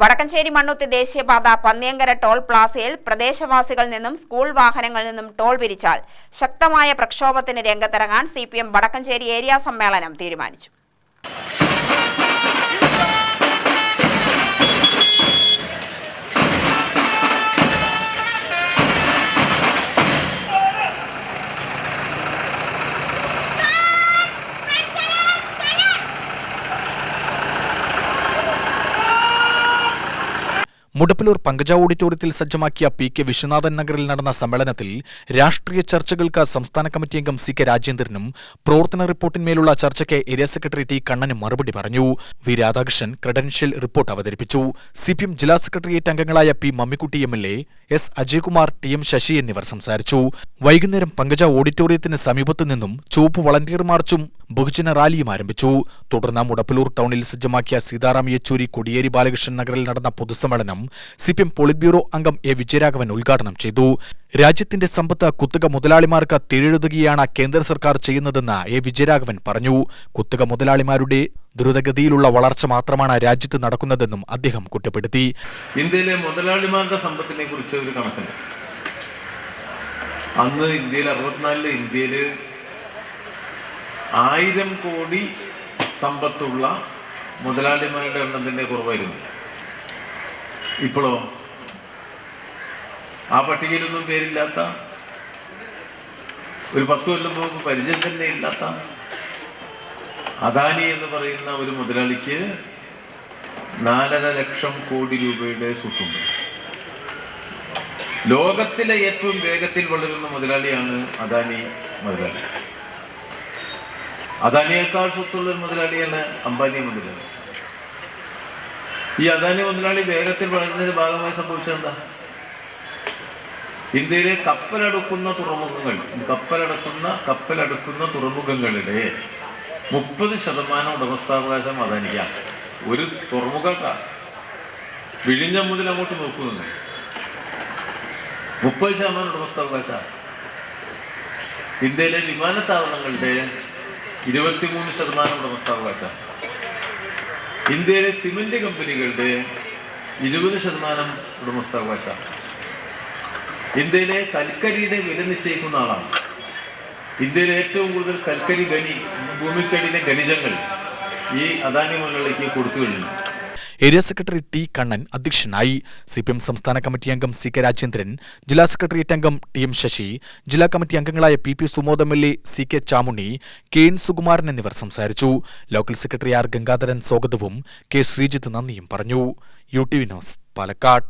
വടക്കഞ്ചേരി മണ്ണുത്തി ദേശീയപാത പന്നിയങ്കര ടോൾ പ്ലാസയിൽ പ്രദേശവാസികളിൽ നിന്നും സ്കൂൾ വാഹനങ്ങളിൽ നിന്നും ടോൾ പിരിച്ചാൽ ശക്തമായ പ്രക്ഷോഭത്തിന് രംഗത്തിറങ്ങാൻ CPM വടക്കഞ്ചേരി ഏരിയ സമ്മേളനം തീരുമാനിച്ചു. മുടപ്പലൂർ പങ്കജ ഓഡിറ്റോറിയത്തിൽ സജ്ജമാക്കിയ PK വിശ്വനാഥൻ നഗറിൽ നടന്ന സമ്മേളനത്തിൽ രാഷ്ട്രീയ ചർച്ചകൾക്ക് സംസ്ഥാന കമ്മിറ്റി അംഗം CK രാജേന്ദ്രനും പ്രവർത്തന റിപ്പോർട്ടിന്മേലുള്ള ചർച്ചയ്ക്ക് ഏരിയ സെക്രട്ടറി T കണ്ണനും മറുപടി പറഞ്ഞു. വി രാധാകൃഷ്ണൻ ക്രെഡൻഷ്യൽ റിപ്പോർട്ട് അവതരിപ്പിച്ചു. CPM ജില്ലാ സെക്രട്ടേറിയറ്റ് അംഗങ്ങളായ P Mammikutty MLA, S Ajaykumar, TM Sasi എന്നിവർ സംസാരിച്ചു. വൈകുന്നേരം പങ്കജ ഓഡിറ്റോറിയത്തിന് സമീപത്തു നിന്നും ചുവപ്പ് വളണ്ടിയർ മാർച്ചും ബഹുജന റാലിയും ആരംഭിച്ചു. തുടർന്ന് മുടപ്പലൂർ ടൗണിൽ സജ്ജമാക്കിയ സീതാറാം യെച്ചൂരി കൊടിയേരി ബാലകൃഷ്ണൻ നഗറിൽ നടന്ന പൊതുസമ്മേളനം CPM പോളിറ്റ് ബ്യൂറോ അംഗം A വിജയരാഘവൻ ഉദ്ഘാടനം ചെയ്തു. രാജ്യത്തിന്റെ സമ്പത്ത് കുത്തക മുതലാളിമാർക്ക് തിരിഴുതുകയാണ് കേന്ദ്ര സർക്കാർ ചെയ്യുന്നതെന്ന് A വിജയരാഘവൻ പറഞ്ഞു. കുത്തക മുതലാളിമാരുടെ ദ്രുതഗതിയിലുള്ള വളർച്ച മാത്രമാണ് രാജ്യത്ത് നടക്കുന്നതെന്നും അദ്ദേഹം കുറ്റപ്പെടുത്തി. ഇന്ത്യയിലെ മുതലാളിമാരുടെ സമ്പത്തിനെ കുറിച്ച് ഒരു കണക്കുണ്ട്. അന്ന് ഇന്ത്യയിൽ 64 ഇന്ത്യയില് 1000 കോടി സമ്പത്തുള്ള മുതലാളിമാരുടെ എണ്ണത്തിന്റെ കുറവായിരുന്നു. ഇപ്പോഴോ ആ പട്ടികയിലൊന്നും പേരില്ലാത്ത, ഒരു 10 കൊല്ലം മുമ്പ് പരിചയം തന്നെ ഇല്ലാത്ത അദാനി എന്ന് പറയുന്ന ഒരു മുതലാളിക്ക് 4.5 ലക്ഷം കോടി രൂപയുടെ സ്വത്തുണ്ട്. ലോകത്തിലെ ഏറ്റവും വേഗത്തിൽ വളരുന്ന മുതലാളിയാണ് അദാനി മുതലാളി. അദാനിയേക്കാൾ സ്വത്തുള്ള ഒരു മുതലാളിയാണ് അംബാനി മുതലാളി. ഈ അദാനി മുതലാളി വേഗത്തിൽ വളരുന്നതിന് ഭാഗമായി സംഭവിച്ചതെന്താ? ഇന്ത്യയിലെ കപ്പലടുക്കുന്ന തുറമുഖങ്ങളുടെ 30% ഉടമസ്ഥാവകാശം അദാനിക്കാണ്. ഒരു തുറമുഖ വിഴിഞ്ഞം മുതൽ അങ്ങോട്ട് നോക്കുന്നത് 30% ഉടമസ്ഥാവകാശം. ഇന്ത്യയിലെ വിമാനത്താവളങ്ങളുടെ 23% ഉടമസ്ഥാവകാശം. ഇന്ത്യയിലെ സിമന്റ് കമ്പനികളുടെ 20% ഉടമസ്ഥാവകാശം. ഇന്ത്യയിലെ കൽക്കരിയുടെ വില നിശ്ചയിക്കുന്ന ആളാണ്. ഇന്ത്യയിലെ ഏറ്റവും കൂടുതൽ കൽക്കരി ഭൂമിക്കടിയിലെ ഖനിജങ്ങൾ ഈ അദാനി മുതലാളിക്ക് കൊടുത്തു കഴിഞ്ഞു. ഏരിയ സെക്രട്ടറി T കണ്ണൻ അധ്യക്ഷനായി. CPM സംസ്ഥാന കമ്മിറ്റി അംഗം CK രാജേന്ദ്രൻ, ജില്ലാ സെക്രട്ടേറിയറ്റ് അംഗം TM ശശി, ജില്ലാ കമ്മിറ്റി അംഗങ്ങളായ PP Sumod MLA, CK Chamunni, KN Sukumaran എന്നിവർ സംസാരിച്ചു. ലോക്കൽ സെക്രട്ടറി R ഗംഗാധരൻ സ്വാഗതവും K ശ്രീജിത്ത് നന്ദിയും പറഞ്ഞു. UTV news, Palakkad.